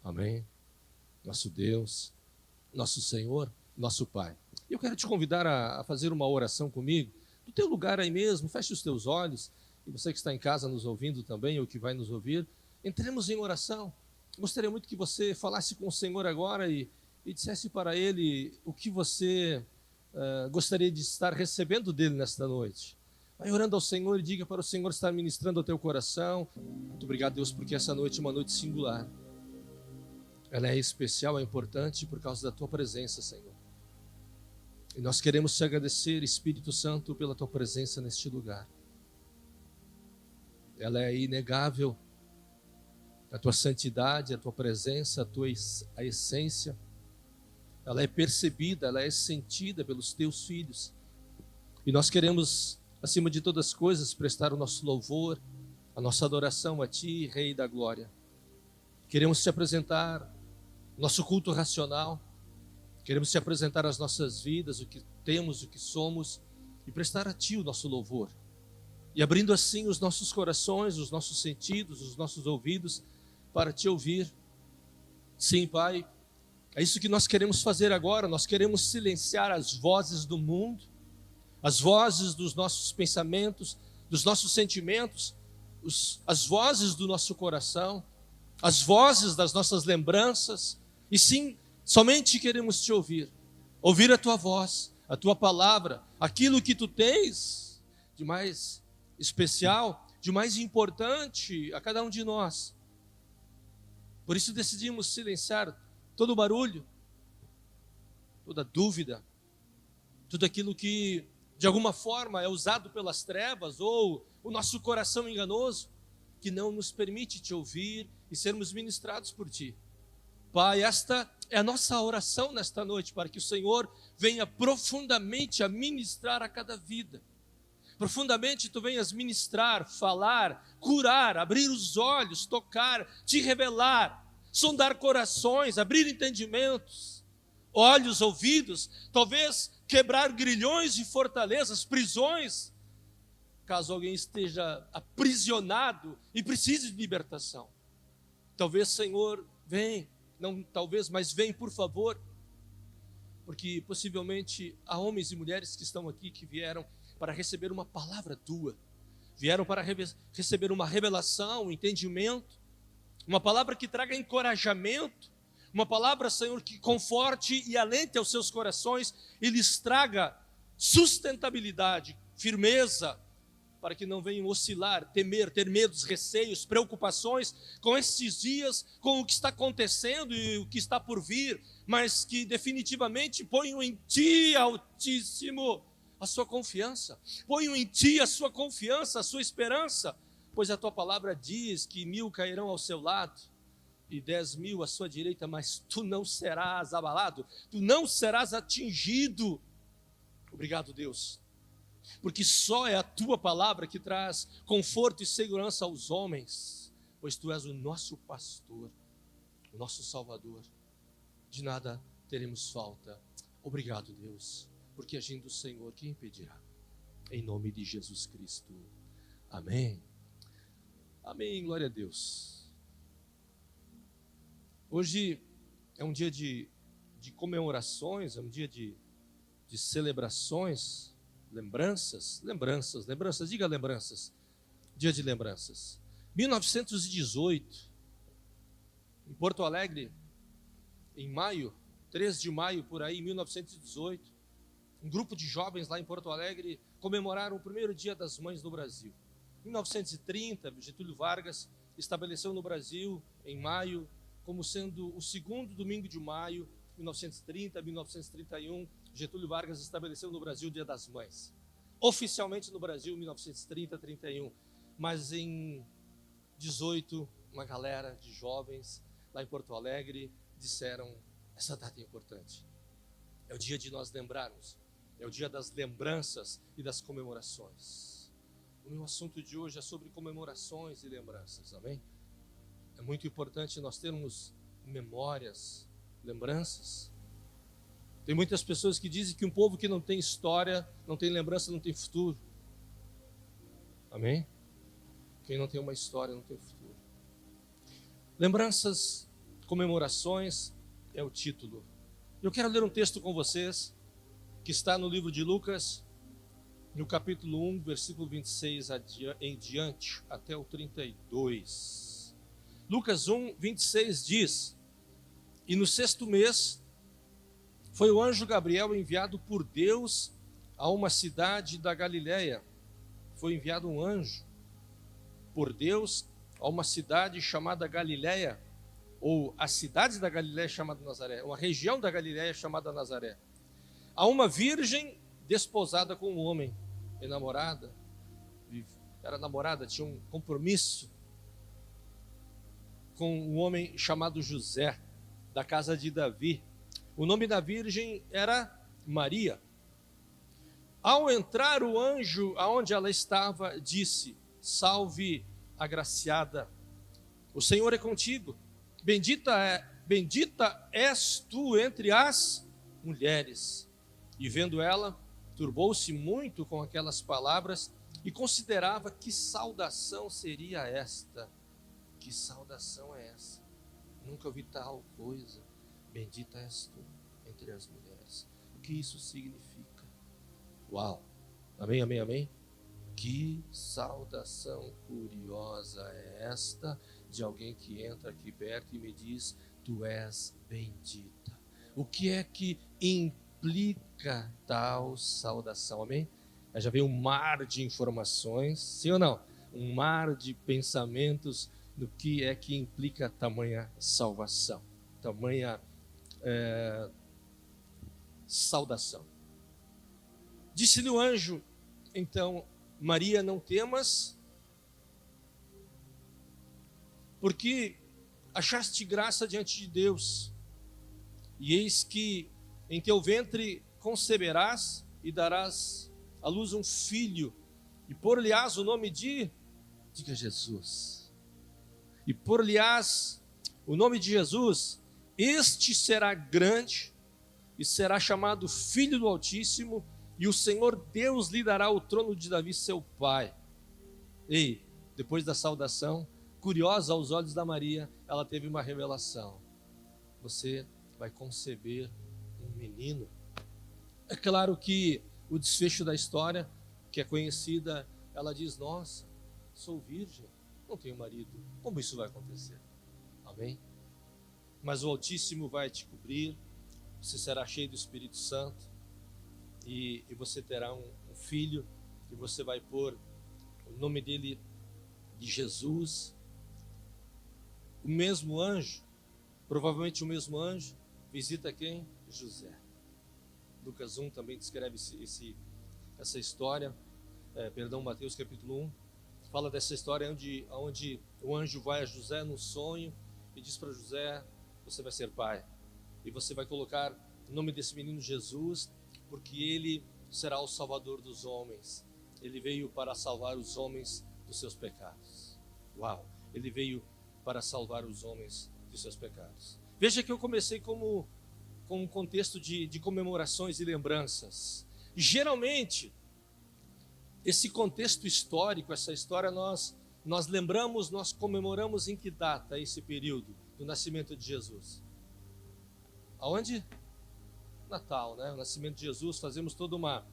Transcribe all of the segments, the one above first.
Amém? Nosso Deus, nosso Senhor, nosso Pai. Eu quero te convidar a fazer uma oração comigo. Do teu lugar aí mesmo, feche os teus olhos. E você que está em casa nos ouvindo também, ou que vai nos ouvir, entremos em oração. Gostaria muito que você falasse com o Senhor agora e dissesse para Ele o que você gostaria de estar recebendo dEle nesta noite. Vai orando ao Senhor e diga para o Senhor estar ministrando ao teu coração. Muito obrigado, Deus, porque essa noite é uma noite singular. Ela é especial, é importante por causa da tua presença, Senhor. E nós queremos te agradecer, Espírito Santo, pela tua presença neste lugar. Ela é inegável, a tua santidade, a tua presença, a essência. Ela é percebida, ela é sentida pelos teus filhos. E nós queremos, acima de todas as coisas, prestar o nosso louvor, a nossa adoração a ti, Rei da Glória. Queremos te apresentar nosso culto racional, queremos te apresentar as nossas vidas, o que temos, o que somos, e prestar a ti o nosso louvor. E abrindo assim os nossos corações, os nossos sentidos, os nossos ouvidos, para te ouvir. Sim, Pai, é isso que nós queremos fazer agora. Nós queremos silenciar as vozes do mundo, as vozes dos nossos pensamentos, dos nossos sentimentos, as vozes do nosso coração, as vozes das nossas lembranças. E sim, somente queremos te ouvir a tua voz, a tua palavra, aquilo que tu tens de mais especial, de mais importante a cada um de nós. Por isso decidimos silenciar todo o barulho, toda dúvida, tudo aquilo que de alguma forma é usado pelas trevas ou o nosso coração enganoso, que não nos permite te ouvir e sermos ministrados por ti. Pai, esta é a nossa oração nesta noite, para que o Senhor venha profundamente a ministrar a cada vida. Profundamente tu venhas ministrar, falar, curar, abrir os olhos, tocar, te revelar, sondar corações, abrir entendimentos, olhos, ouvidos, talvez quebrar grilhões e fortalezas, prisões, caso alguém esteja aprisionado e precise de libertação. Talvez, Senhor, vem, não talvez, mas vem, por favor, porque possivelmente há homens e mulheres que estão aqui, que vieram para receber uma palavra tua, vieram para receber uma revelação, um entendimento, uma palavra que traga encorajamento, uma palavra, Senhor, que conforte e alente aos seus corações e lhes traga sustentabilidade, firmeza, para que não venham oscilar, temer, ter medos, receios, preocupações com estes dias, com o que está acontecendo e o que está por vir, mas que definitivamente ponham em ti, Altíssimo, a sua confiança, ponham em ti a sua confiança, a sua esperança, pois a tua palavra diz que 1000 cairão ao seu lado e 10.000 à sua direita, mas tu não serás abalado, tu não serás atingido. Obrigado, Deus, porque só é a tua palavra que traz conforto e segurança aos homens, pois tu és o nosso pastor, o nosso Salvador, de nada teremos falta. Obrigado, Deus, porque agindo o Senhor, quem impedirá? Em nome de Jesus Cristo, amém. Amém, glória a Deus. Hoje é um dia de comemorações, é um dia de celebrações, lembranças, diga lembranças, dia de lembranças. 1918, em Porto Alegre, em maio, 3 de maio por aí, 1918, um grupo de jovens lá em Porto Alegre comemoraram o primeiro dia das mães no Brasil. Em 1930, Getúlio Vargas estabeleceu no Brasil, em maio, como sendo o segundo domingo de maio, 1930, 1931, Getúlio Vargas estabeleceu no Brasil o Dia das Mães. Oficialmente no Brasil, 1930, 31. Mas em 18, uma galera de jovens lá em Porto Alegre disseram: essa data é importante. É o dia de nós lembrarmos. É o dia das lembranças e das comemorações. O meu assunto de hoje é sobre comemorações e lembranças, amém? É muito importante nós termos memórias, lembranças. Tem muitas pessoas que dizem que um povo que não tem história, não tem lembrança, não tem futuro. Amém? Quem não tem uma história não tem futuro. Lembranças comemorações é o título. Eu quero ler um texto com vocês, que está no livro de Lucas, no capítulo 1, versículo 26 em diante, até o 32. Lucas 1, 26 diz: E no 6º mês, foi o anjo Gabriel enviado por Deus a uma cidade da Galiléia. Foi enviado um anjo por Deus a uma cidade chamada Galiléia, ou a cidade da Galiléia chamada Nazaré, uma região da Galiléia chamada Nazaré, a uma virgem desposada com um homem, enamorada, era namorada, tinha um compromisso com um homem chamado José, da casa de Davi. O nome da virgem era Maria. Ao entrar o anjo aonde ela estava, disse: Salve, agraciada, o Senhor é contigo. Bendita és tu entre as mulheres. E vendo ela, turbou-se muito com aquelas palavras e considerava que saudação seria esta. Que saudação é essa? Nunca ouvi tal coisa. Bendita és tu entre as mulheres. O que isso significa? Uau! Amém, amém, amém? Que saudação curiosa é esta de alguém que entra aqui perto e me diz: tu és bendita. O que é que implica tal saudação? Amém? Já veio um mar de informações, sim ou não? Um mar de pensamentos do que é que implica tamanha salvação, tamanha saudação. Disse-lhe o anjo, então: Maria, não temas, porque achaste graça diante de Deus, e eis que em teu ventre conceberás e darás à luz um filho, e por-lhe-ás o nome de, diga Jesus, e por-lhe-ás o nome de Jesus. Este será grande e será chamado Filho do Altíssimo, e o Senhor Deus lhe dará o trono de Davi, seu pai. E depois da saudação, curiosa aos olhos da Maria, ela teve uma revelação: você vai conceber um menino. É claro que o desfecho da história, que é conhecida, ela diz: nossa, sou virgem, não tenho marido, como isso vai acontecer? Amém? Mas o Altíssimo vai te cobrir, você será cheio do Espírito Santo, e você terá um filho, e você vai pôr o nome dele de Jesus. O mesmo anjo, provavelmente o mesmo anjo, visita quem? José. Lucas 1 também descreve essa história, Mateus capítulo 1, fala dessa história onde o anjo vai a José num sonho e diz para José: você vai ser pai, e você vai colocar o nome desse menino Jesus, porque ele será o salvador dos homens. Ele veio para salvar os homens dos seus pecados. Uau! Ele veio para salvar os homens dos seus pecados. Veja que eu comecei com um contexto de comemorações e lembranças. Geralmente, esse contexto histórico, essa história, nós lembramos, nós comemoramos em que data esse período do nascimento de Jesus? Aonde? Natal, né? O nascimento de Jesus, fazemos toda uma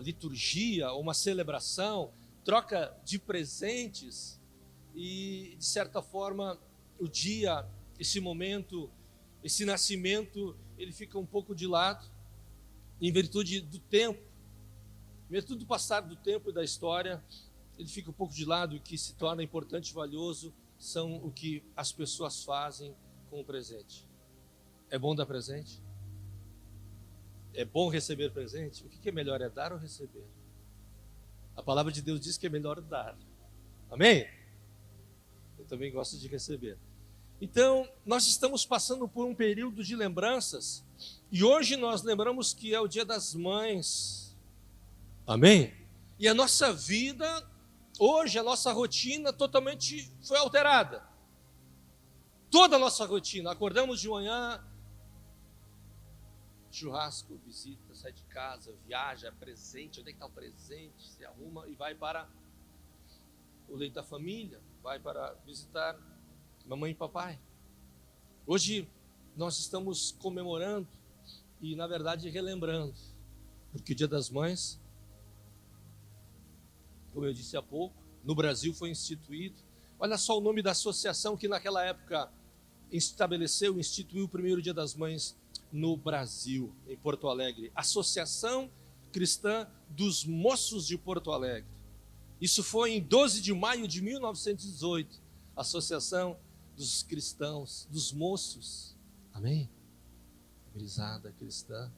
liturgia, uma celebração, troca de presentes, e de certa forma o dia, esse momento, esse nascimento, ele fica um pouco de lado, em virtude do tempo, em virtude do passar do tempo e da história, ele fica um pouco de lado. E o que se torna importante e valioso são o que as pessoas fazem com o presente. É bom dar presente? É bom receber presente? O que é melhor, é dar ou receber? A palavra de Deus diz que é melhor dar. Amém? Eu também gosto de receber. Então, nós estamos passando por um período de lembranças, e hoje nós lembramos que é o Dia das Mães. Amém? E a nossa vida, hoje, a nossa rotina totalmente foi alterada. Toda a nossa rotina, acordamos de manhã, churrasco, visita, sai de casa, viaja, presente, onde é que está o presente? Se arruma e vai para o leito da família, vai para visitar mamãe e papai. Hoje nós estamos comemorando e, na verdade, relembrando, porque o Dia das Mães, como eu disse há pouco, no Brasil foi instituído. Olha só o nome da associação que naquela época instituiu o primeiro Dia das Mães no Brasil, em Porto Alegre. Associação Cristã dos Moços de Porto Alegre. Isso foi em 12 de maio de 1918. Associação dos cristãos, dos moços. Amém? Grisada cristã.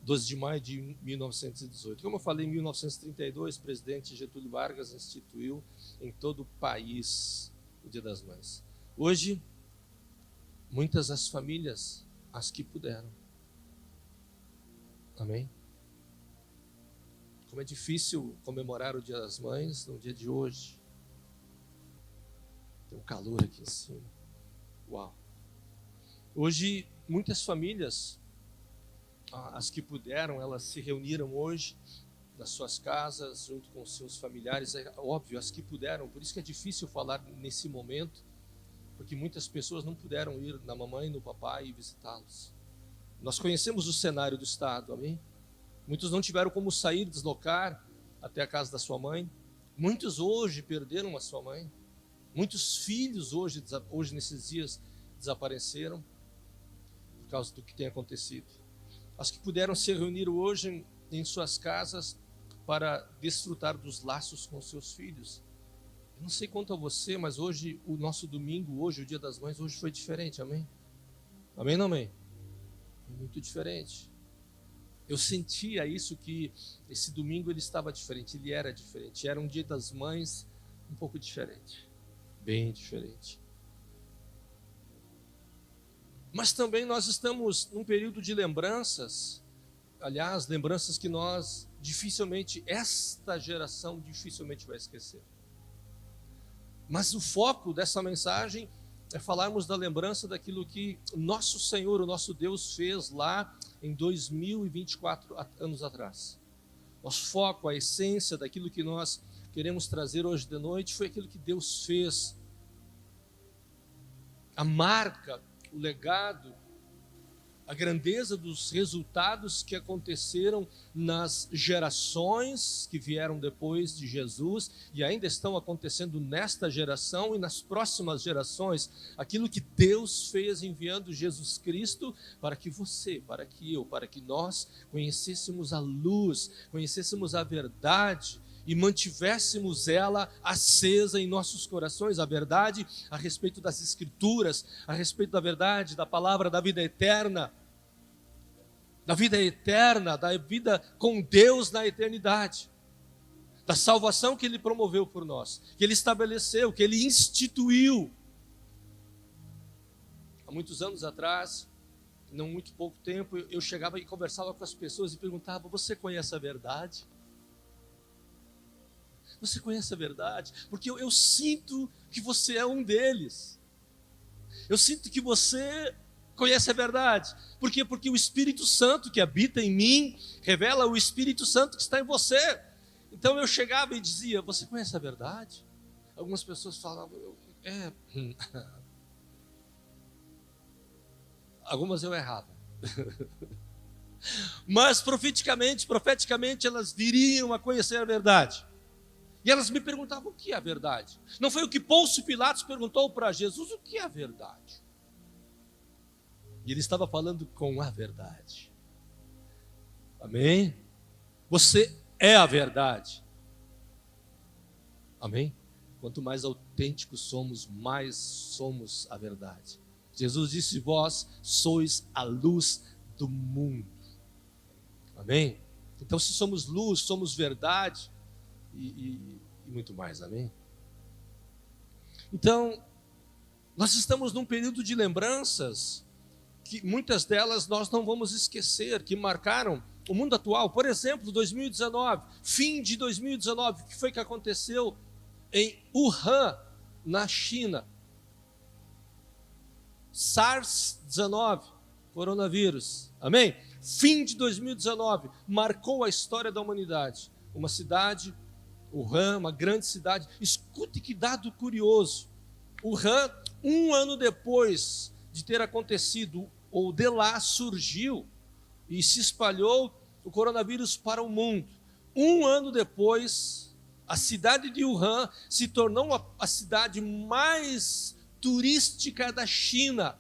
12 de maio de 1918. Como eu falei, em 1932, o presidente Getúlio Vargas instituiu em todo o país o Dia das Mães. Hoje, muitas as famílias, as que puderam. Amém? Como é difícil comemorar o Dia das Mães no dia de hoje. Tem um calor aqui em cima. Uau! Hoje, muitas famílias, as que puderam, elas se reuniram hoje nas suas casas, junto com seus familiares. É óbvio, as que puderam, por isso que é difícil falar nesse momento, porque muitas pessoas não puderam ir na mamãe e no papai e visitá-los. Nós conhecemos o cenário do Estado, amém? Muitos não tiveram como sair, deslocar até a casa da sua mãe. Muitos hoje perderam a sua mãe. Muitos filhos hoje nesses dias, desapareceram por causa do que tem acontecido. As que puderam se reunir hoje em suas casas para desfrutar dos laços com seus filhos. Eu não sei quanto a você, mas hoje, o nosso domingo, hoje, o Dia das Mães, hoje foi diferente, amém? Amém ou não amém? Foi muito diferente. Eu sentia isso, que esse domingo ele estava diferente, ele era diferente. Era um Dia das Mães um pouco diferente, bem diferente. Mas também nós estamos num período de lembranças, aliás, lembranças que nós esta geração dificilmente vai esquecer. Mas o foco dessa mensagem é falarmos da lembrança daquilo que nosso Senhor, o nosso Deus, fez lá em 2024 anos atrás. Nosso foco, a essência daquilo que nós queremos trazer hoje de noite foi aquilo que Deus fez. A marca, o legado, a grandeza dos resultados que aconteceram nas gerações que vieram depois de Jesus e ainda estão acontecendo nesta geração e nas próximas gerações. Aquilo que Deus fez enviando Jesus Cristo para que você, para que eu, para que nós conhecêssemos a luz, conhecêssemos a verdade e mantivéssemos ela acesa em nossos corações, a verdade a respeito das Escrituras, a respeito da verdade, da palavra da vida eterna, da vida com Deus na eternidade, da salvação que Ele promoveu por nós, que Ele estabeleceu, que Ele instituiu. Há muitos anos atrás, não muito pouco tempo, eu chegava e conversava com as pessoas e perguntava: você conhece a verdade? Você conhece a verdade? Porque eu sinto que você é um deles. Eu sinto que você conhece a verdade. Por quê? Porque o Espírito Santo que habita em mim revela o Espírito Santo que está em você. Então eu chegava e dizia: você conhece a verdade? Algumas pessoas falavam: Algumas eu errava. Mas profeticamente elas viriam a conhecer a verdade. E elas me perguntavam: o que é a verdade? Não foi o que Pôncio Pilatos perguntou para Jesus: o que é a verdade? E ele estava falando com a verdade. Amém? Você é a verdade. Amém? Quanto mais autênticos somos, mais somos a verdade. Jesus disse: vós sois a luz do mundo. Amém? Então, se somos luz, somos verdade e muito mais. Amém? Então, nós estamos num período de lembranças que muitas delas nós não vamos esquecer, que marcaram o mundo atual. Por exemplo, 2019, fim de 2019, o que foi que aconteceu em Wuhan, na China? SARS-19, coronavírus, amém? Fim de 2019, marcou a história da humanidade. Uma cidade, Wuhan, uma grande cidade. Escute que dado curioso. Wuhan, um ano depois de ter acontecido, ou de lá surgiu e se espalhou o coronavírus para o mundo. Um ano depois, a cidade de Wuhan se tornou a cidade mais turística da China.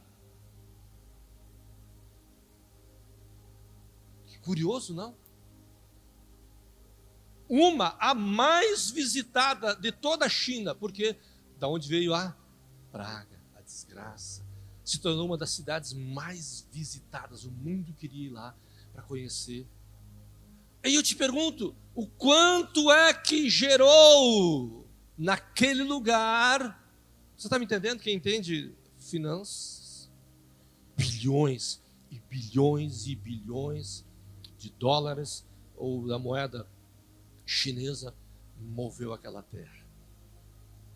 Que curioso, não? A mais visitada de toda a China, porque da onde veio a praga, a desgraça, se tornou uma das cidades mais visitadas. O mundo queria ir lá para conhecer. E eu te pergunto, o quanto é que gerou naquele lugar? Você está me entendendo? Quem entende finanças? Bilhões e bilhões e bilhões de dólares ou da moeda chinesa moveu aquela terra.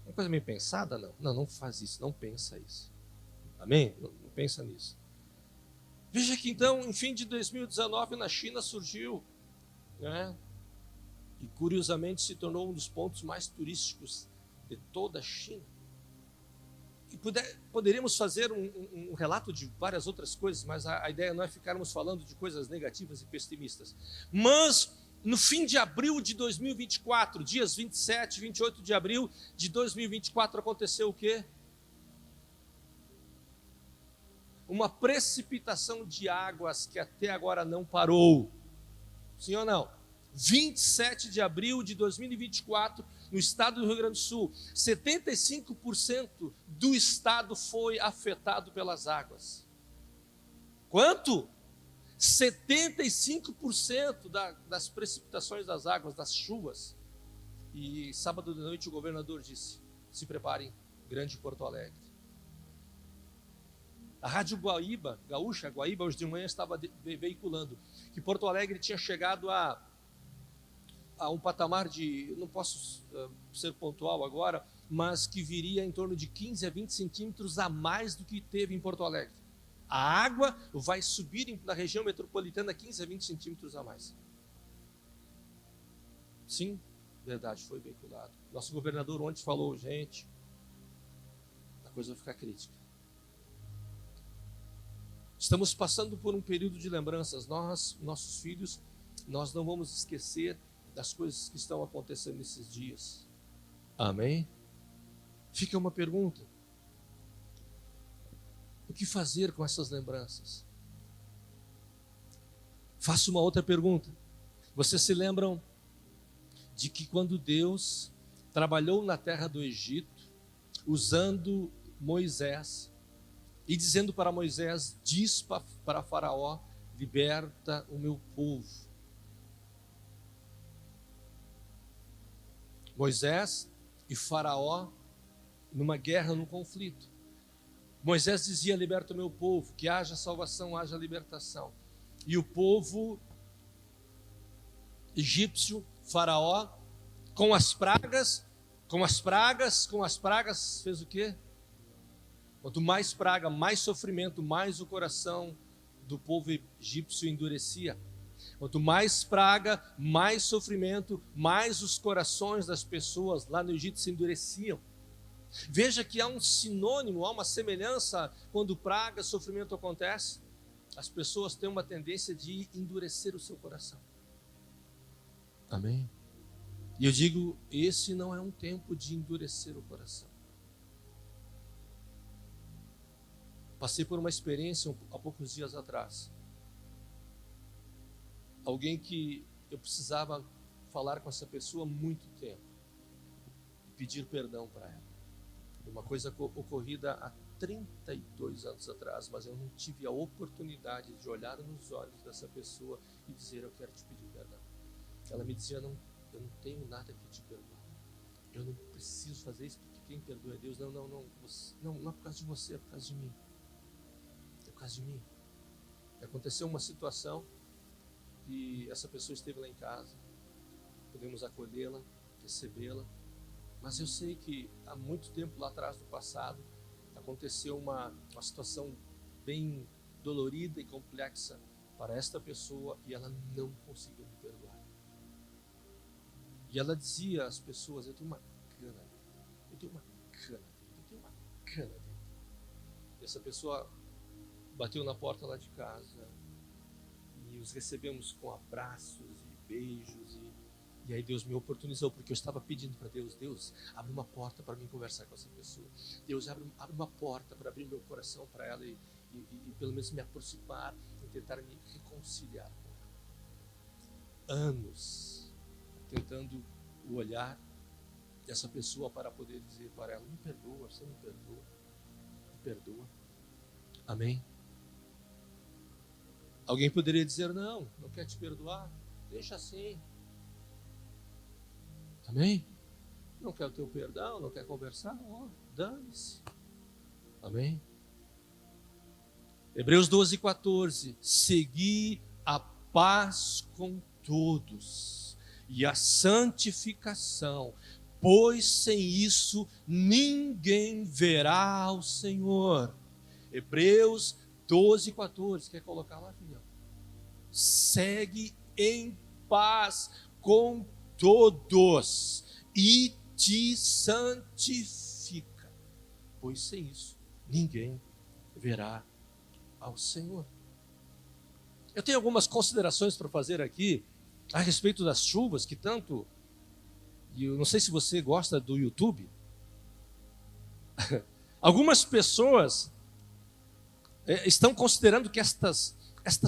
Uma coisa meio pensada? Não. Não faz isso, não pensa isso. Amém? Não pensa nisso. Veja que então, em fim de 2019, na China surgiu, né? E curiosamente se tornou um dos pontos mais turísticos de toda a China. E poderíamos fazer um relato de várias outras coisas, mas a ideia não é ficarmos falando de coisas negativas e pessimistas. Mas no fim de abril de 2024, dias 27 e 28 de abril de 2024, aconteceu o quê? Uma precipitação de águas que até agora não parou. Sim ou não? 27 de abril de 2024, no estado do Rio Grande do Sul, 75% do estado foi afetado pelas águas. Quanto? 75% das precipitações das águas, das chuvas. E sábado de noite o governador disse: se preparem, Grande Porto Alegre. A Rádio Guaíba, Gaúcha, Guaíba, hoje de manhã estava veiculando que Porto Alegre tinha chegado a um patamar de, não posso ser pontual agora, mas que viria em torno de 15 a 20 centímetros a mais do que teve em Porto Alegre. A água vai subir na região metropolitana 15 a 20 centímetros a mais. Sim, verdade, foi veiculado. Nosso governador ontem falou: gente, a coisa vai ficar crítica. Estamos passando por um período de lembranças. Nossos filhos, nós não vamos esquecer das coisas que estão acontecendo nesses dias. Amém? Fica uma pergunta: o que fazer com essas lembranças? Faço uma outra pergunta. Vocês se lembram de que quando Deus trabalhou na terra do Egito, usando Moisés, e dizendo para Moisés: diz para Faraó, liberta o meu povo. Moisés e Faraó numa guerra, num conflito. Moisés dizia: liberta o meu povo, que haja salvação, haja libertação. E o povo egípcio, Faraó, com as pragas, fez o quê? Quanto mais praga, mais sofrimento, mais o coração do povo egípcio endurecia. Quanto mais praga, mais sofrimento, mais os corações das pessoas lá no Egito se endureciam. Veja que há um sinônimo, há uma semelhança quando praga, sofrimento acontece. As pessoas têm uma tendência de endurecer o seu coração. Amém? E eu digo, esse não é um tempo de endurecer o coração. Passei por uma experiência há poucos dias atrás. Alguém que eu precisava falar com essa pessoa há muito tempo. E pedir perdão para ela. Uma coisa ocorrida há 32 anos atrás, mas eu não tive a oportunidade de olhar nos olhos dessa pessoa e dizer: eu quero te pedir perdão. Ela me dizia: eu não tenho nada que te perdoar. Eu não preciso fazer isso porque quem perdoa é Deus. Não é por causa de você, é por causa de mim. É por causa de mim. Aconteceu uma situação e essa pessoa esteve lá em casa. Podemos acolhê-la, recebê-la. Mas eu sei que há muito tempo lá atrás, no passado, aconteceu uma situação bem dolorida e complexa para esta pessoa e ela não conseguiu me perdoar. E ela dizia às pessoas: eu tenho uma cana, eu tenho uma cana, eu tenho uma bacana. E essa pessoa bateu na porta lá de casa e os recebemos com abraços e beijos. E aí Deus me oportunizou, porque eu estava pedindo para Deus: Deus, abre uma porta para mim conversar com essa pessoa. Deus, abre uma porta para abrir meu coração para ela e pelo menos me aproximar e tentar me reconciliar com ela. Anos tentando o olhar dessa pessoa para poder dizer para ela: me perdoa, você me perdoa, me perdoa. Amém? Alguém poderia dizer: não quer te perdoar, deixa assim. Amém? Não quer o teu perdão, não quer conversar? Dane-se. Amém? Hebreus 12:14. Segui a paz com todos e a santificação, pois sem isso ninguém verá ao Senhor. Hebreus 12:14. Quer colocar lá, filhão? Segue em paz com todos e te santifica, pois sem isso ninguém verá ao Senhor. Eu tenho algumas considerações para fazer aqui a respeito das chuvas, que tanto, e eu não sei se você gosta do YouTube, algumas pessoas estão considerando que estas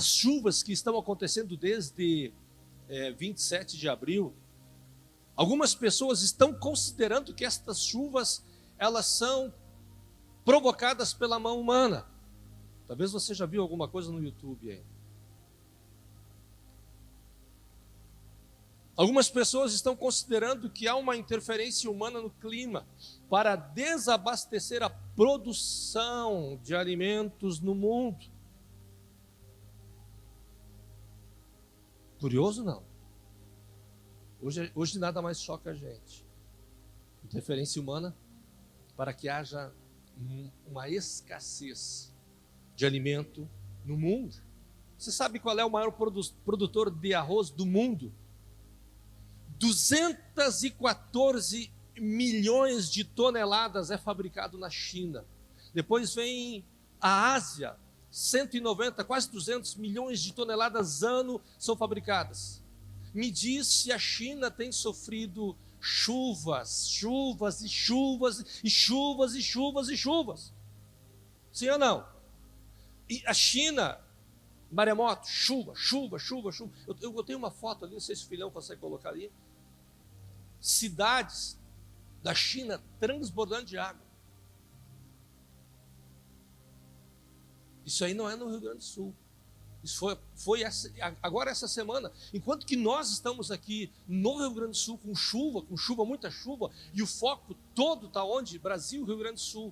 chuvas que estão acontecendo desde 27 de abril, algumas pessoas estão considerando que estas chuvas, elas são provocadas pela mão humana. Talvez você já viu alguma coisa no YouTube aí. Algumas pessoas estão considerando que há uma interferência humana no clima para desabastecer a produção de alimentos no mundo. Curioso, não? Hoje nada mais choca a gente. Interferência humana para que haja uma escassez de alimento no mundo. Você sabe qual é o maior produtor de arroz do mundo? 214 milhões de toneladas é fabricado na China. Depois vem a Ásia, 190, quase 200 milhões de toneladas ano são fabricadas. Me diz se a China tem sofrido chuvas. Sim ou não? E a China, maremoto, chuva. Eu tenho uma foto ali, não sei se o filhão consegue colocar ali. Cidades da China transbordando de água. Isso aí não é no Rio Grande do Sul. Isso foi agora essa semana. Enquanto que nós estamos aqui no Rio Grande do Sul com chuva, muita chuva, e o foco todo está onde? Brasil, Rio Grande do Sul.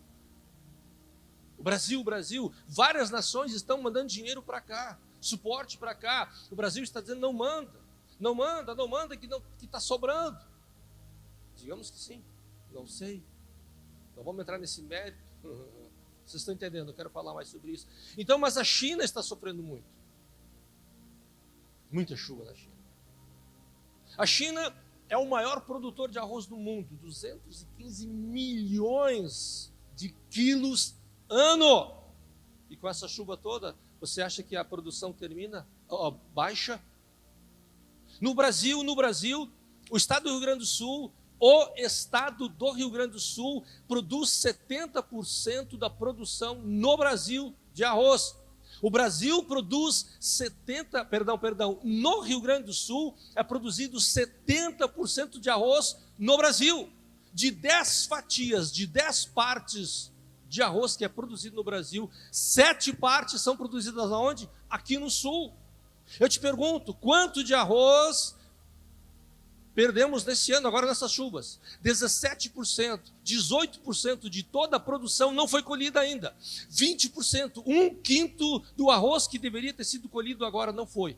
O Brasil. Várias nações estão mandando dinheiro para cá, suporte para cá. O Brasil está dizendo: não manda, que está sobrando. Digamos que sim, não sei. Não vamos entrar nesse mérito. Vocês estão entendendo? Eu quero falar mais sobre isso. Então, mas a China está sofrendo muito. Muita chuva na China. A China é o maior produtor de arroz do mundo. 215 milhões de quilos ano. E com essa chuva toda, você acha que a produção termina? Baixa? No Brasil, o estado do Rio Grande do Sul, produz 70% da produção no Brasil de arroz. O Brasil produz no Rio Grande do Sul é produzido 70% de arroz no Brasil. De 10 fatias, de 10 partes de arroz que é produzido no Brasil, 7 partes são produzidas aonde? Aqui no Sul. Eu te pergunto, quanto de arroz perdemos nesse ano, agora nessas chuvas? 17%, 18% de toda a produção não foi colhida ainda. 20%, 1/5 do arroz que deveria ter sido colhido agora não foi.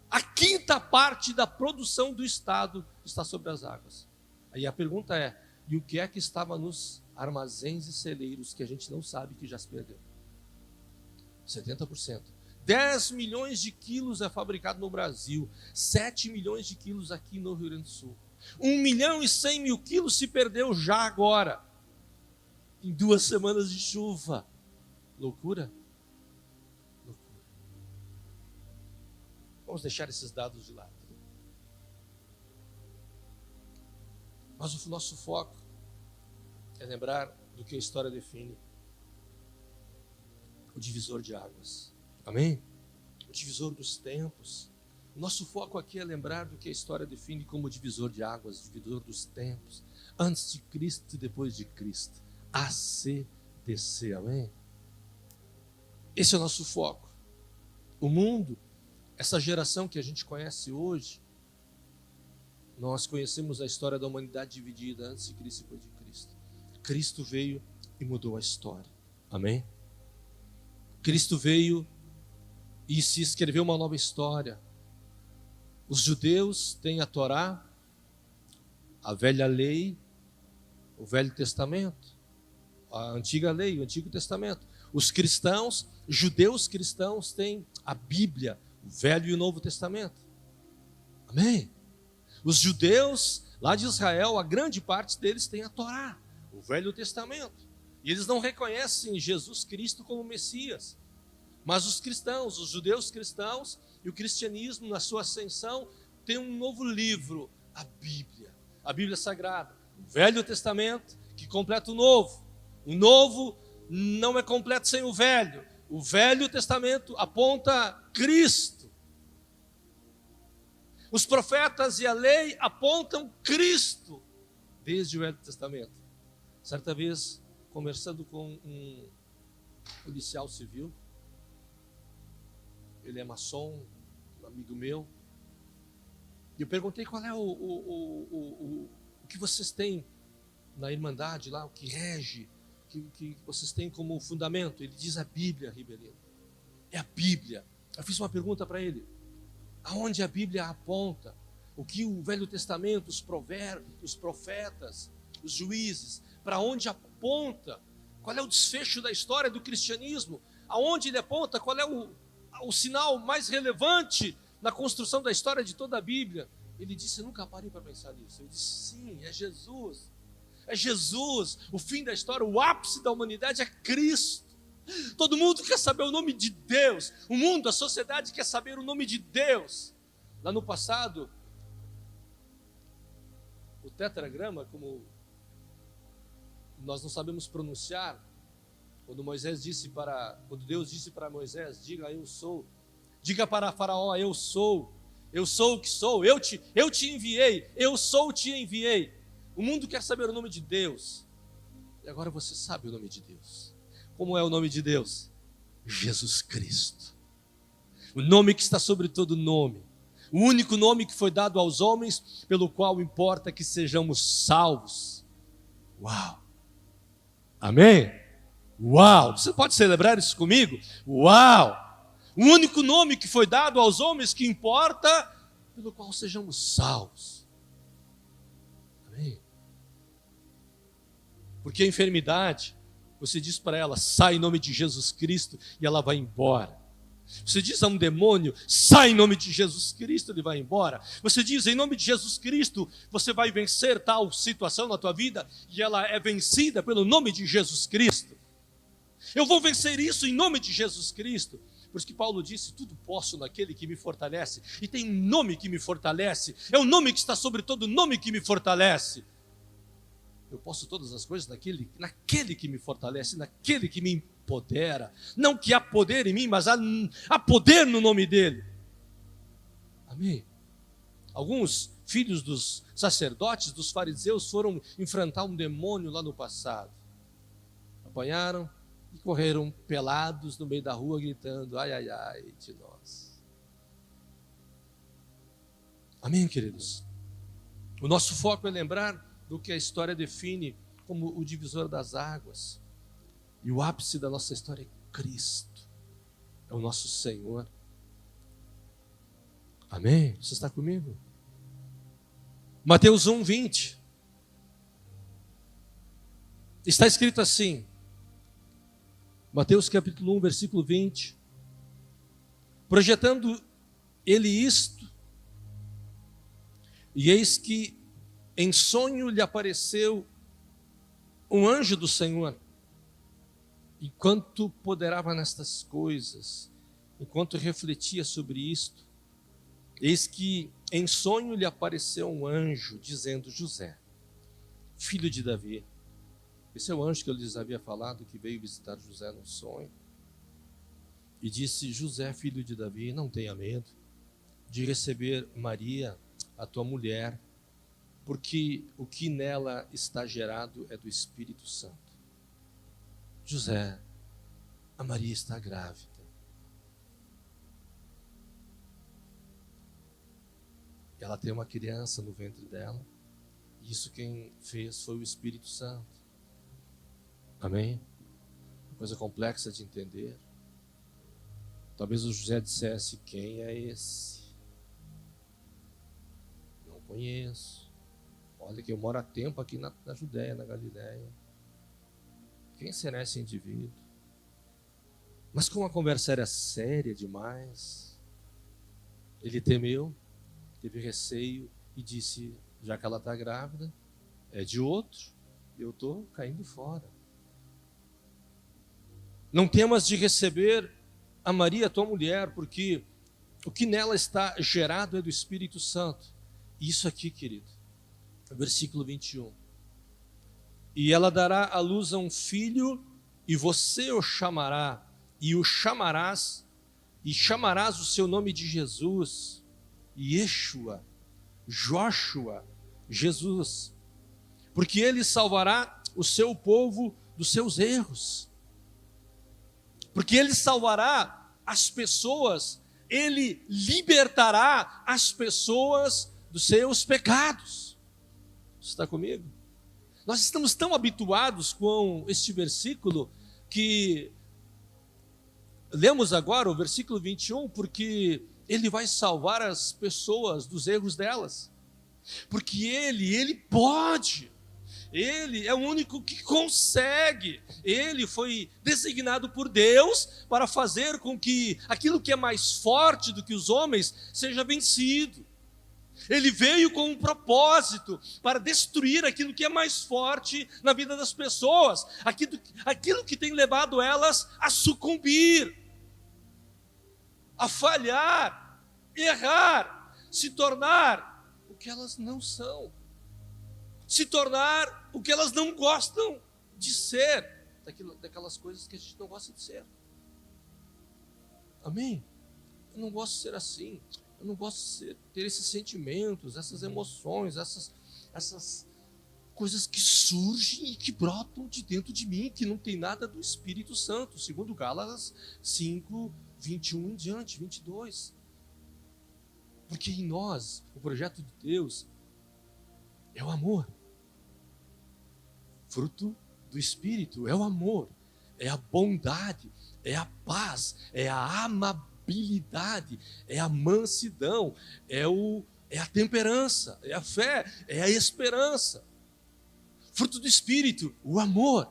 A 5ª parte da produção do estado está sobre as águas. Aí a pergunta é: e o que é que estava nos armazéns e celeiros que a gente não sabe que já se perdeu? 70%. 10 milhões de quilos é fabricado no Brasil, 7 milhões de quilos aqui no Rio Grande do Sul. 1.100.000 quilos se perdeu já agora. em 2 semanas de chuva. Loucura? Loucura. Vamos deixar esses dados de lado. Mas o nosso foco é lembrar do que a história define. O divisor de águas. Amém? O divisor dos tempos. O nosso foco aqui é lembrar do que a história define como divisor de águas, divisor dos tempos. Antes de Cristo e depois de Cristo. ACDC, amém? Esse é o nosso foco. O mundo, essa geração que a gente conhece hoje, nós conhecemos a história da humanidade dividida antes de Cristo e depois de Cristo. Cristo veio e mudou a história. Amém? Cristo veio e se escreveu uma nova história. Os judeus têm a Torá, a velha lei, o Velho Testamento, a antiga lei, o Antigo Testamento. Os cristãos, judeus cristãos, têm a Bíblia, o Velho e o Novo Testamento. Amém? Os judeus lá de Israel, a grande parte deles tem a Torá, o Velho Testamento. E eles não reconhecem Jesus Cristo como Messias. Mas os cristãos, os judeus cristãos e o cristianismo na sua ascensão tem um novo livro, a Bíblia Sagrada, o Velho Testamento que completa o Novo. O Novo não é completo sem o Velho. O Velho Testamento aponta Cristo. Os profetas e a lei apontam Cristo desde o Velho Testamento. Certa vez, conversando com um policial civil, ele é maçom, um amigo meu, e eu perguntei qual é o que vocês têm na Irmandade lá, o que rege, que vocês têm como fundamento. Ele diz a Bíblia, Ribeirinho. É a Bíblia. Eu fiz uma pergunta para ele. Aonde a Bíblia aponta? O que o Velho Testamento, os provérbios, os profetas, os juízes, para onde aponta? Qual é o desfecho da história do cristianismo? Aonde ele aponta? Qual é o sinal mais relevante na construção da história de toda a Bíblia? Ele disse, nunca parei para pensar nisso. Eu disse, sim, é Jesus. É Jesus, o fim da história, o ápice da humanidade é Cristo. Todo mundo quer saber o nome de Deus. O mundo, a sociedade quer saber o nome de Deus. Lá no passado, o tetragrama, como nós não sabemos pronunciar, quando Deus disse para Moisés, diga eu sou, diga para Faraó, eu sou o que sou, eu te enviei, eu sou, te enviei. O mundo quer saber o nome de Deus, e agora você sabe o nome de Deus. Como é o nome de Deus? Jesus Cristo, o nome que está sobre todo nome, o único nome que foi dado aos homens, pelo qual importa que sejamos salvos. Uau! Amém? Uau! Você pode celebrar isso comigo? Uau! O único nome que foi dado aos homens que importa, pelo qual sejamos salvos. Amém? Porque a enfermidade, você diz para ela, sai em nome de Jesus Cristo, e ela vai embora. Você diz a um demônio, sai em nome de Jesus Cristo, ele vai embora. Você diz, em nome de Jesus Cristo, você vai vencer tal situação na tua vida, e ela é vencida pelo nome de Jesus Cristo. Eu vou vencer isso em nome de Jesus Cristo. Por isso que Paulo disse, tudo posso naquele que me fortalece. E tem um nome que me fortalece, é o nome que está sobre todo nome que me fortalece. Eu posso todas as coisas naquele que me fortalece, naquele que me empodera. Não que há poder em mim, mas há poder no nome dele. Amém? Alguns filhos dos sacerdotes, dos fariseus, foram enfrentar um demônio lá no passado. Apanharam e correram pelados no meio da rua, gritando, ai, ai, ai de nós. Amém, queridos? O nosso foco é lembrar do que a história define como o divisor das águas. E o ápice da nossa história é Cristo, é o nosso Senhor. Amém? Você está comigo? Mateus 1:20. Está escrito assim, Mateus capítulo 1, versículo 20. Projetando ele isto, e eis que em sonho lhe apareceu um anjo do Senhor, enquanto ponderava nestas coisas, enquanto refletia sobre isto, eis que em sonho lhe apareceu um anjo, dizendo: José, filho de Davi. Esse é o anjo que eu lhes havia falado, que veio visitar José no sonho. E disse: José, filho de Davi, não tenha medo de receber Maria, a tua mulher, porque o que nela está gerado é do Espírito Santo. José, a Maria está grávida. Ela tem uma criança no ventre dela. E isso quem fez foi o Espírito Santo. Amém? Coisa complexa de entender. Talvez o José dissesse: quem é esse? Não conheço. Olha que eu moro há tempo aqui na Judéia, na Galiléia. Quem será esse indivíduo? Mas como a conversa era séria demais, ele temeu, teve receio e disse: já que ela está grávida, é de outro, eu estou caindo fora. Não temas de receber a Maria, tua mulher, porque o que nela está gerado é do Espírito Santo. Isso aqui, querido, versículo 21. E ela dará à luz a um filho, e você o chamará, e chamarás o seu nome de Jesus, Yeshua, Joshua, Jesus, porque ele salvará o seu povo dos seus erros, porque ele salvará as pessoas, ele libertará as pessoas dos seus pecados. Você está comigo? Nós estamos tão habituados com este versículo que lemos agora o versículo 21, porque ele vai salvar as pessoas dos erros delas, porque ele pode. Ele é o único que consegue. Ele foi designado por Deus para fazer com que aquilo que é mais forte do que os homens seja vencido. Ele veio com um propósito para destruir aquilo que é mais forte na vida das pessoas, aquilo que tem levado elas a sucumbir, a falhar, errar, se tornar o que elas não são, se tornar o que elas não gostam de ser, daquelas coisas que a gente não gosta de ser. Amém? Eu não gosto de ser assim. Eu não gosto de ter esses sentimentos, essas emoções, essas coisas que surgem e que brotam de dentro de mim, que não tem nada do Espírito Santo, segundo Gálatas 5, 21 em diante, 22. Porque em nós, o projeto de Deus é o amor. Fruto do Espírito é o amor, é a bondade, é a paz, é a amabilidade, é a mansidão, é a temperança, é a fé, é a esperança. Fruto do Espírito, o amor.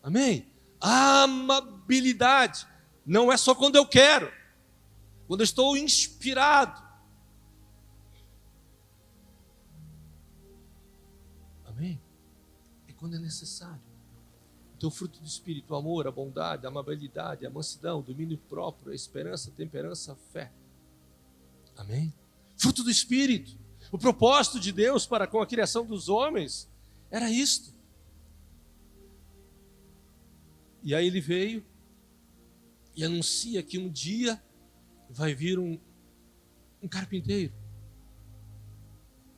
Amém? A amabilidade não é só quando eu quero, quando eu estou inspirado. Amém? É quando é necessário. Então, o fruto do Espírito, o amor, a bondade, a amabilidade, a mansidão, o domínio próprio, a esperança, a temperança, a fé. Amém? Fruto do Espírito. O propósito de Deus para com a criação dos homens era isto. E aí ele veio e anuncia que um dia vai vir um carpinteiro,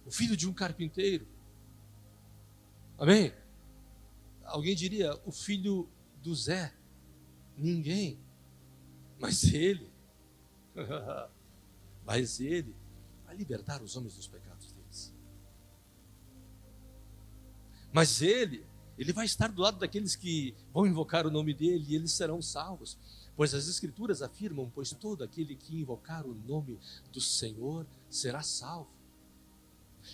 o filho de um carpinteiro. Amém? Alguém diria, o filho do Zé. Ninguém. Mas ele vai libertar os homens dos pecados deles. Mas ele vai estar do lado daqueles que vão invocar o nome dele e eles serão salvos. Pois as Escrituras afirmam, pois todo aquele que invocar o nome do Senhor será salvo.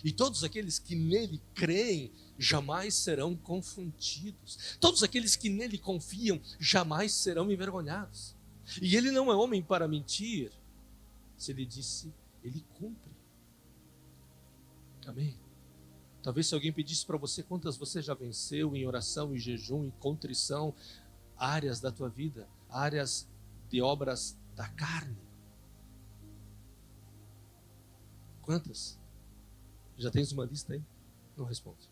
E todos aqueles que nele creem jamais serão confundidos. Todos aqueles que nele confiam jamais serão envergonhados. E ele não é homem para mentir. Se ele disse, ele cumpre. Amém? Talvez se alguém pedisse para você quantas você já venceu em oração, em jejum, em contrição, áreas da tua vida, áreas de obras da carne. Quantas? Já tens uma lista aí? Não responde.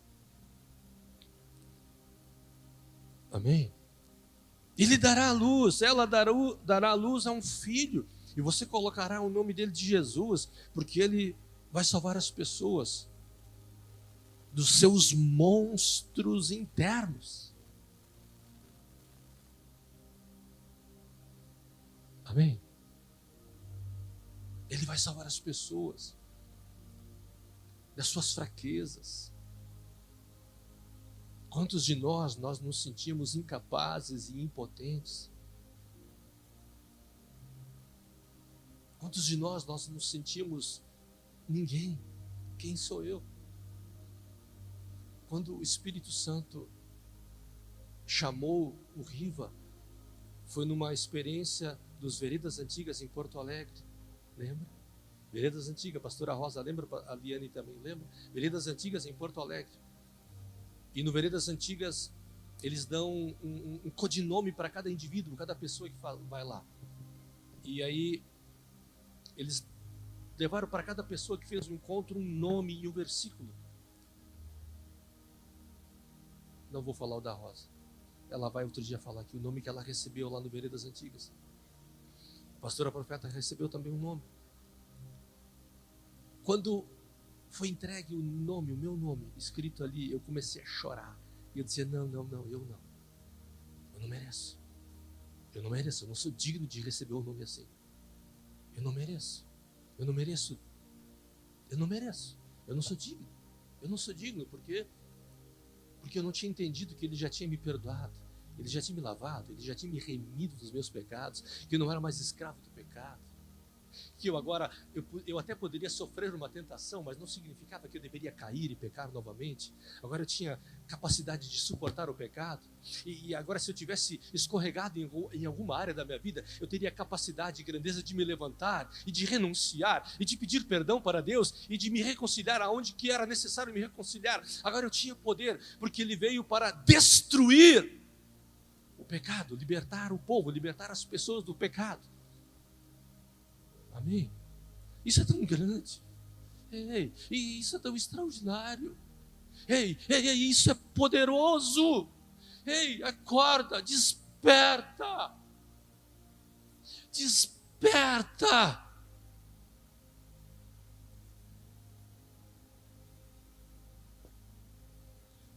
Amém? Ele dará a luz, ela dará a luz a um filho, e você colocará o nome dele de Jesus, porque ele vai salvar as pessoas dos seus monstros internos. Amém? Ele vai salvar as pessoas das suas fraquezas. Quantos de nós nos sentimos incapazes e impotentes? Quantos de nós nos sentimos ninguém? Quem sou eu? Quando o Espírito Santo chamou o Riva, foi numa experiência dos Veredas Antigas em Porto Alegre, lembra? Veredas Antigas, a pastora Rosa lembra, a Liane também lembra? Veredas Antigas em Porto Alegre. E no Veredas Antigas, eles dão um codinome para cada indivíduo, cada pessoa que vai lá. E aí, eles levaram para cada pessoa que fez o encontro um nome e um versículo. Não vou falar o da Rosa. Ela vai outro dia falar aqui o nome que ela recebeu lá no Veredas Antigas. A pastora profeta recebeu também um nome. Quando foi entregue o nome, o meu nome, escrito ali, eu comecei a chorar. E eu dizia, não, eu não. Eu não mereço. Eu não sou digno de receber um nome assim. Eu não mereço. Eu não sou digno. Eu não sou digno porque eu não tinha entendido que ele já tinha me perdoado. Ele já tinha me lavado, ele já tinha me remido dos meus pecados, que eu não era mais escravo do pecado. Que eu até poderia sofrer uma tentação, mas não significava que eu deveria cair e pecar novamente. Agora eu tinha capacidade de suportar o pecado, e agora se eu tivesse escorregado em alguma área da minha vida, eu teria capacidade e grandeza de me levantar, e de renunciar, e de pedir perdão para Deus, e de me reconciliar aonde que era necessário me reconciliar. Agora eu tinha poder, porque Ele veio para destruir o pecado, libertar o povo, libertar as pessoas do pecado. Amém? Isso é tão grande. E isso é tão extraordinário. Isso é poderoso. Acorda, desperta. Desperta.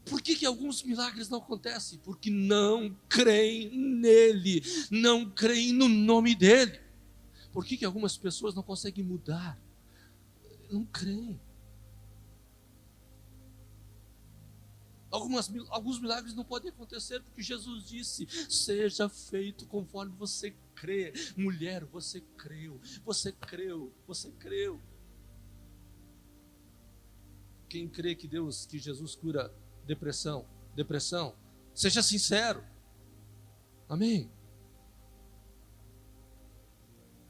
Por que alguns milagres não acontecem? Porque não creem nele, não creem no nome dele. Por que algumas pessoas não conseguem mudar? Não creem. Alguns milagres não podem acontecer porque Jesus disse, seja feito conforme você crê. Mulher, você creu. Quem crê que Jesus cura depressão, seja sincero. Amém?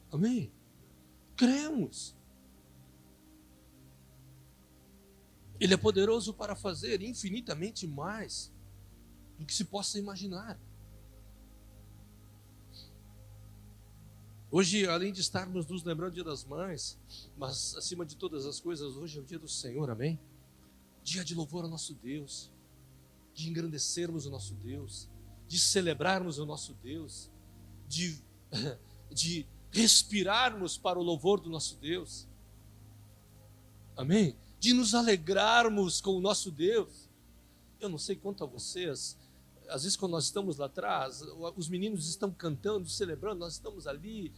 Amém? Cremos. Ele é poderoso para fazer infinitamente mais do que se possa imaginar. Hoje, além de estarmos nos lembrando do Dia das Mães, mas acima de todas as coisas, hoje é o Dia do Senhor, amém? Dia de louvor ao nosso Deus, de engrandecermos o nosso Deus, de celebrarmos o nosso Deus, de respirarmos para o louvor do nosso Deus, amém? De nos alegrarmos com o nosso Deus. Eu não sei quanto a vocês, às vezes quando nós estamos lá atrás, os meninos estão cantando, celebrando, nós estamos ali,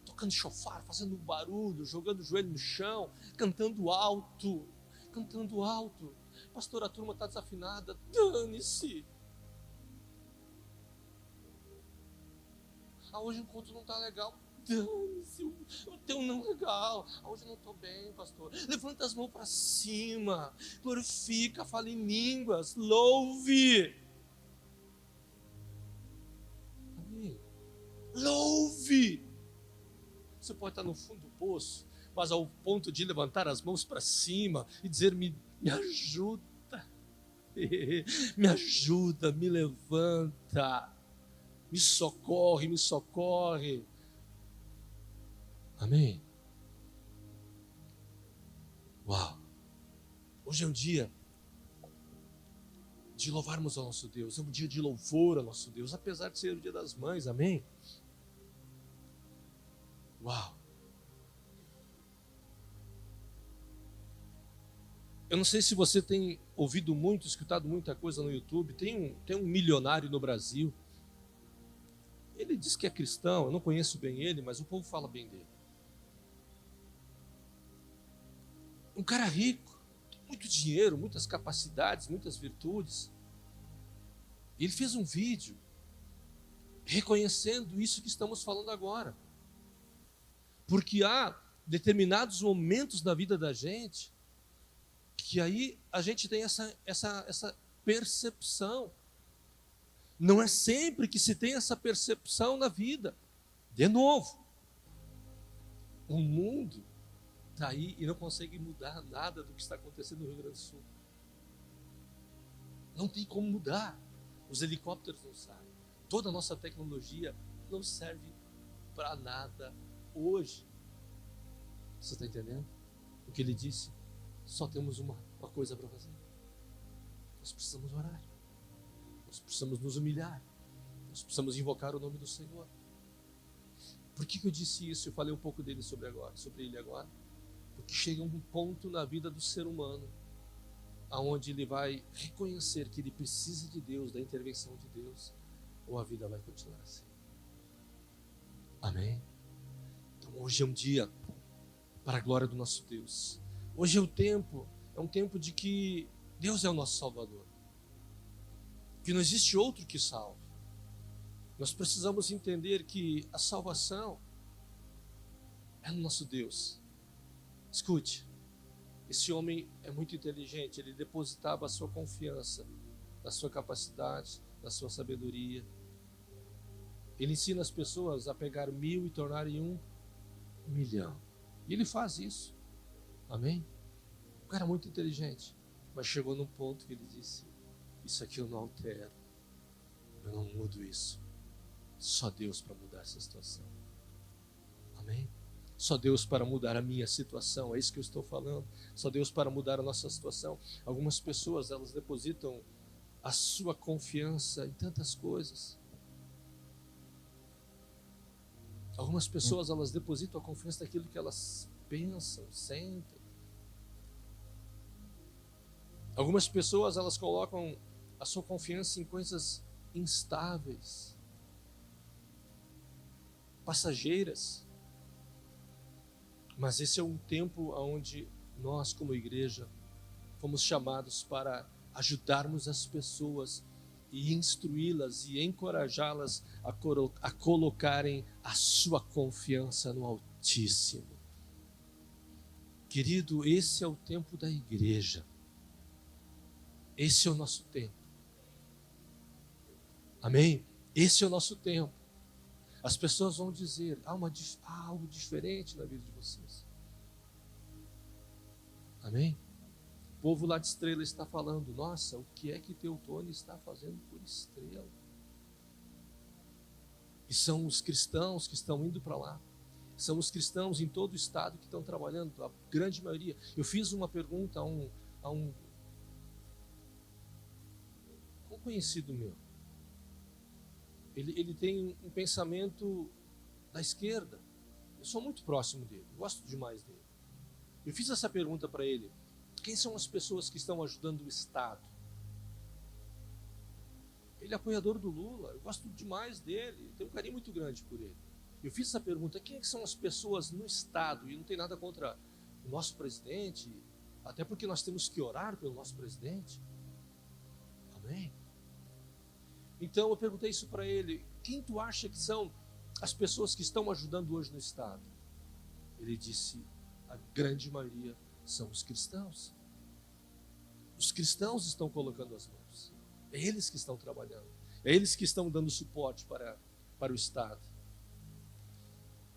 tocando chofar, fazendo barulho, jogando o joelho no chão, cantando alto. Pastor, a turma está desafinada, dane-se. Hoje o encontro não está legal. Dane-se, o teu não é legal. Hoje eu não estou bem, pastor. Levanta as mãos para cima, glorifica, fala em línguas, louve. Amém? Louve. Você pode estar no fundo do poço, mas ao ponto de levantar as mãos para cima e dizer, me ajuda, me ajuda, me levanta. Me socorre, me socorre. Amém? Uau! Hoje é um dia de louvarmos ao nosso Deus, é um dia de louvor ao nosso Deus, apesar de ser o dia das mães, amém? Uau! Eu não sei se você tem ouvido muito, escutado muita coisa no YouTube, tem um milionário no Brasil, ele diz que é cristão, eu não conheço bem ele, mas o povo fala bem dele. Um cara rico, muito dinheiro, muitas capacidades, muitas virtudes. Ele fez um vídeo reconhecendo isso que estamos falando agora. Porque há determinados momentos na vida da gente que aí a gente tem essa percepção. Não é sempre que se tem essa percepção na vida. De novo, o mundo está aí e não consegue mudar nada do que está acontecendo no Rio Grande do Sul. Não tem como mudar. Os helicópteros não sabem. Toda a nossa tecnologia não serve para nada hoje. Você está entendendo o que ele disse? Só temos uma coisa para fazer. Nós precisamos orar. Nós precisamos nos humilhar. Nós precisamos invocar o nome do Senhor. Por que eu disse isso? Eu falei um pouco dele sobre ele agora. Porque chega um ponto na vida do ser humano aonde ele vai reconhecer que ele precisa de Deus, da intervenção de Deus, ou a vida vai continuar assim. Amém? Então hoje é um dia para a glória do nosso Deus. Hoje é um tempo de que Deus é o nosso Salvador. Que não existe outro que salve. Nós precisamos entender que a salvação é no nosso Deus. Escute, esse homem é muito inteligente, ele depositava a sua confiança na sua capacidade, na sua sabedoria. Ele ensina as pessoas a pegar 1000 e tornarem 1 milhão. E ele faz isso. Amém? Um cara muito inteligente. Mas chegou num ponto que ele disse: isso aqui eu não altero. Eu não mudo isso. Só Deus para mudar essa situação. Amém? Só Deus para mudar a minha situação. É isso que eu estou falando. Só Deus para mudar a nossa situação. Algumas pessoas, elas depositam a sua confiança em tantas coisas. Algumas pessoas, elas depositam a confiança naquilo que elas pensam, sentem. Algumas pessoas, elas colocam a sua confiança em coisas instáveis, passageiras. Mas esse é um tempo onde nós, como igreja, fomos chamados para ajudarmos as pessoas e instruí-las e encorajá-las a colocarem a sua confiança no Altíssimo. Querido, esse é o tempo da igreja. Esse é o nosso tempo. Amém? Esse é o nosso tempo. As pessoas vão dizer: há algo diferente na vida de vocês. Amém? O povo lá de Estrela está falando: nossa, o que é que Teutônio está fazendo por Estrela? E são os cristãos que estão indo para lá. São os cristãos em todo o estado que estão trabalhando, a grande maioria. Eu fiz uma pergunta a um conhecido meu. Ele tem um pensamento da esquerda. Eu sou muito próximo dele, gosto demais dele. Eu fiz essa pergunta para ele: quem são as pessoas que estão ajudando o Estado? Ele é apoiador do Lula, eu gosto demais dele, tenho um carinho muito grande por ele. Eu fiz essa pergunta: quem são as pessoas no Estado? E não tem nada contra o nosso presidente, até porque nós temos que orar pelo nosso presidente. Amém? Então eu perguntei isso para ele: quem tu acha que são as pessoas que estão ajudando hoje no Estado? Ele disse: a grande maioria são os cristãos. Os cristãos estão colocando as mãos. É eles que estão trabalhando. É eles que estão dando suporte para o Estado.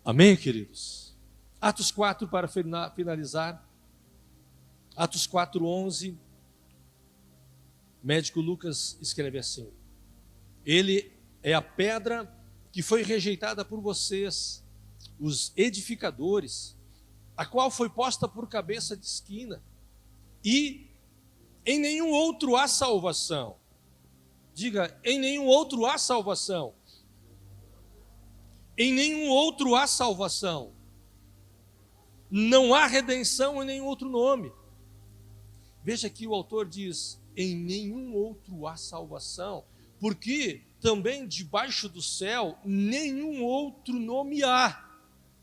Amém, queridos? Atos 4, para finalizar. Atos 4:11. Médico Lucas escreve assim: ele é a pedra que foi rejeitada por vocês, os edificadores, a qual foi posta por cabeça de esquina, e em nenhum outro há salvação. Diga, em nenhum outro há salvação. Em nenhum outro há salvação. Não há redenção em nenhum outro nome. Veja que o autor diz, em nenhum outro há salvação, porque também debaixo do céu nenhum outro nome há.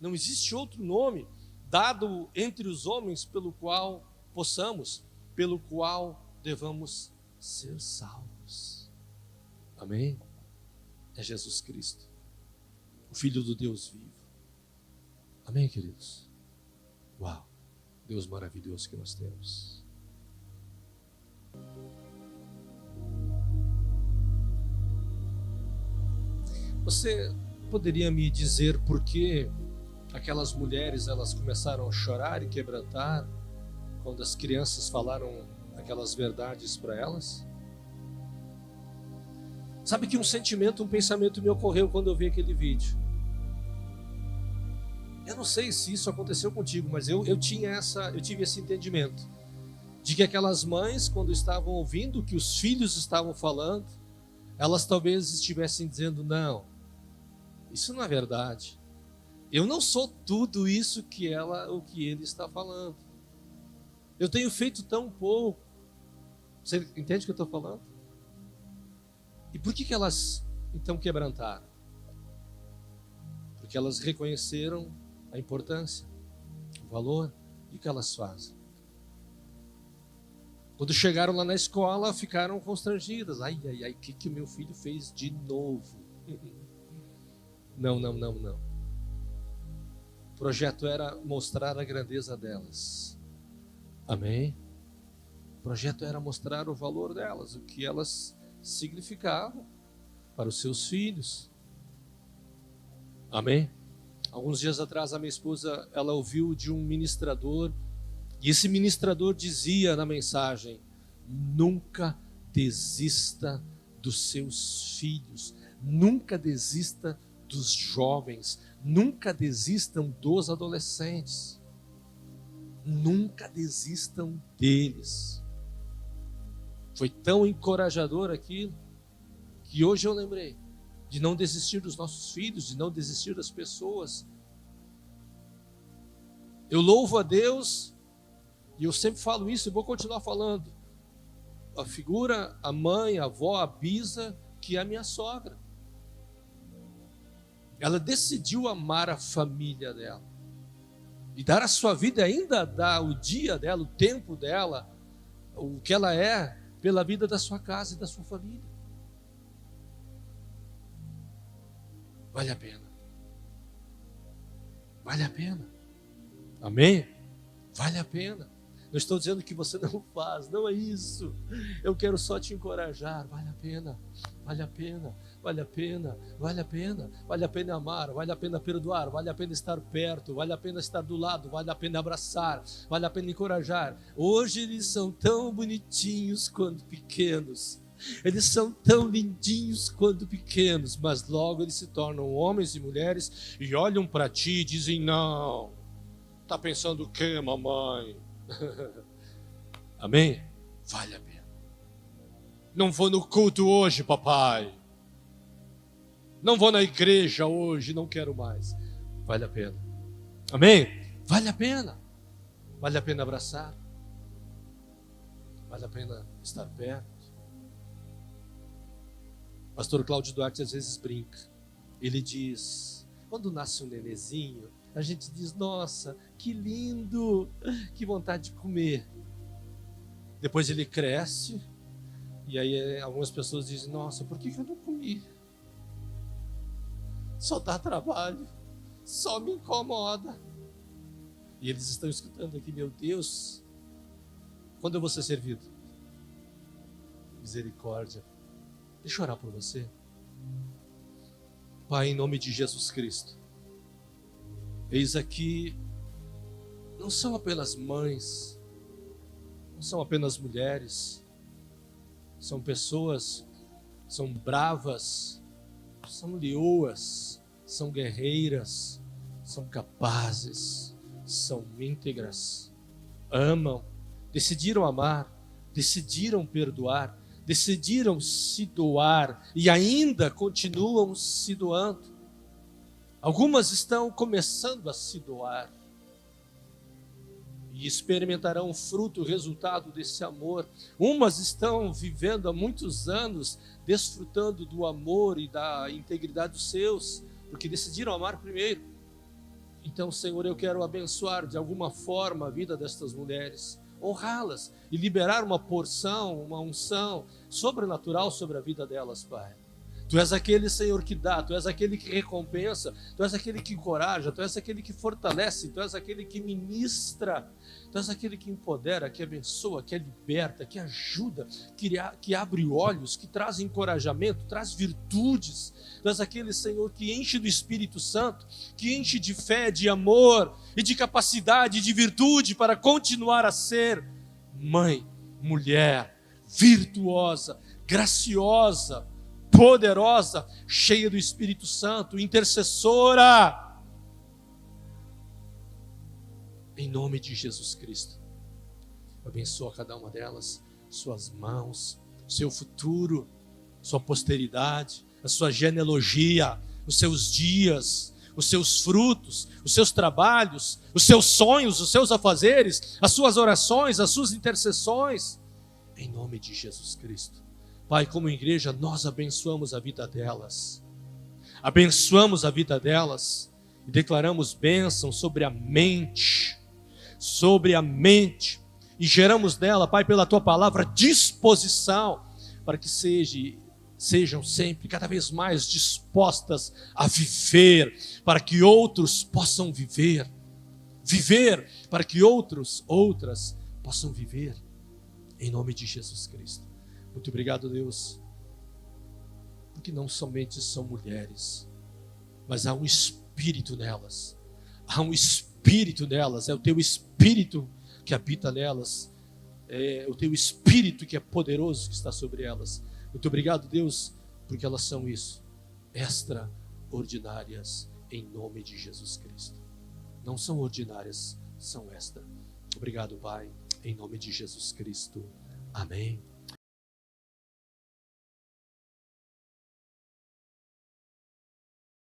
Não existe outro nome dado entre os homens pelo qual devamos ser salvos. Amém? É Jesus Cristo, o Filho do Deus vivo. Amém, queridos? Uau, Deus maravilhoso que nós temos. Você poderia me dizer por que aquelas mulheres elas começaram a chorar e quebrantar quando as crianças falaram aquelas verdades para elas? Sabe que um pensamento me ocorreu quando eu vi aquele vídeo. Eu não sei se isso aconteceu contigo, mas eu tive esse entendimento de que aquelas mães, quando estavam ouvindo o que os filhos estavam falando, elas talvez estivessem dizendo, não, isso não é verdade. Eu não sou tudo isso que ele está falando. Eu tenho feito tão pouco. Você entende o que eu estou falando? E por que elas então quebrantaram? Porque elas reconheceram a importância, o valor do que elas fazem. Quando chegaram lá na escola, ficaram constrangidas. Ai, o que o meu filho fez de novo? Não. O projeto era mostrar a grandeza delas. Amém? O projeto era mostrar o valor delas, o que elas significavam para os seus filhos. Amém? Alguns dias atrás, a minha esposa, ela ouviu de um ministrador, e esse ministrador dizia na mensagem, nunca desista dos seus filhos, nunca desista dos jovens, nunca desistam dos adolescentes, nunca desistam deles. Foi tão encorajador aquilo, que hoje eu lembrei de não desistir dos nossos filhos, de não desistir das pessoas. Eu louvo a Deus, e eu sempre falo isso e vou continuar falando, a figura, a mãe, a avó, a bisa, que é a minha sogra. Ela decidiu amar a família dela e dar a sua vida, ainda dar o dia dela, o tempo dela, o que ela é, pela vida da sua casa e da sua família. Vale a pena. Vale a pena. Amém? Vale a pena. Não estou dizendo que você não faz, não é isso. Eu quero só te encorajar. Vale a pena, vale a pena, vale a pena, vale a pena. Vale a pena amar, vale a pena perdoar, vale a pena estar perto, vale a pena estar do lado, vale a pena abraçar, vale a pena encorajar. Hoje eles são tão bonitinhos quando pequenos. Eles são tão lindinhos quando pequenos, mas logo eles se tornam homens e mulheres e olham para ti e dizem, não, tá pensando o quê, mamãe? Amém? Vale a pena. Não vou no culto hoje, papai. Não vou na igreja hoje, não quero mais. Vale a pena. Amém? Vale a pena. Vale a pena abraçar. Vale a pena estar perto. Pastor Cláudio Duarte às vezes brinca. Ele diz, quando nasce um nenezinho, a gente diz, nossa, que lindo, que vontade de comer. Depois ele cresce, e aí algumas pessoas dizem, nossa, por que eu não comi? Só dá trabalho, só me incomoda. E eles estão escutando aqui, meu Deus, quando eu vou ser servido? Misericórdia. Deixa eu orar por você. Pai, em nome de Jesus Cristo, eis aqui, não são apenas mães, não são apenas mulheres, são pessoas, são bravas, são leoas, são guerreiras, são capazes, são íntegras, amam, decidiram amar, decidiram perdoar, decidiram se doar e ainda continuam se doando. Algumas estão começando a se doar e experimentarão o fruto, o resultado desse amor. Umas estão vivendo há muitos anos, desfrutando do amor e da integridade dos seus, porque decidiram amar primeiro. Então, Senhor, eu quero abençoar de alguma forma a vida destas mulheres, honrá-las e liberar uma porção, uma unção sobrenatural sobre a vida delas, Pai. Tu és aquele, Senhor, que dá, Tu és aquele que recompensa, Tu és aquele que encoraja, Tu és aquele que fortalece, Tu és aquele que ministra, Tu és aquele que empodera, que abençoa, que liberta, que ajuda, que abre olhos, que traz encorajamento, traz virtudes. Tu és aquele, Senhor, que enche do Espírito Santo, que enche de fé, de amor e de capacidade, de virtude para continuar a ser mãe, mulher, virtuosa, graciosa, poderosa, cheia do Espírito Santo, intercessora. Em nome de Jesus Cristo, abençoa cada uma delas, suas mãos, seu futuro, sua posteridade, a sua genealogia, os seus dias, os seus frutos, os seus trabalhos, os seus sonhos, os seus afazeres, as suas orações, as suas intercessões, em nome de Jesus Cristo. Pai, como igreja, nós abençoamos a vida delas, e declaramos bênção sobre a mente, e geramos nela, Pai, pela Tua palavra, disposição, para que sejam sempre cada vez mais dispostas a viver, para que outros possam viver, para que outras possam viver, em nome de Jesus Cristo. Muito obrigado, Deus, porque não somente são mulheres, mas há um espírito nelas, é o Teu Espírito que habita nelas, é o Teu Espírito que é poderoso, que está sobre elas. Muito obrigado, Deus, porque elas são isso, extraordinárias, em nome de Jesus Cristo. Não são ordinárias, são extra. Obrigado, Pai, em nome de Jesus Cristo. Amém.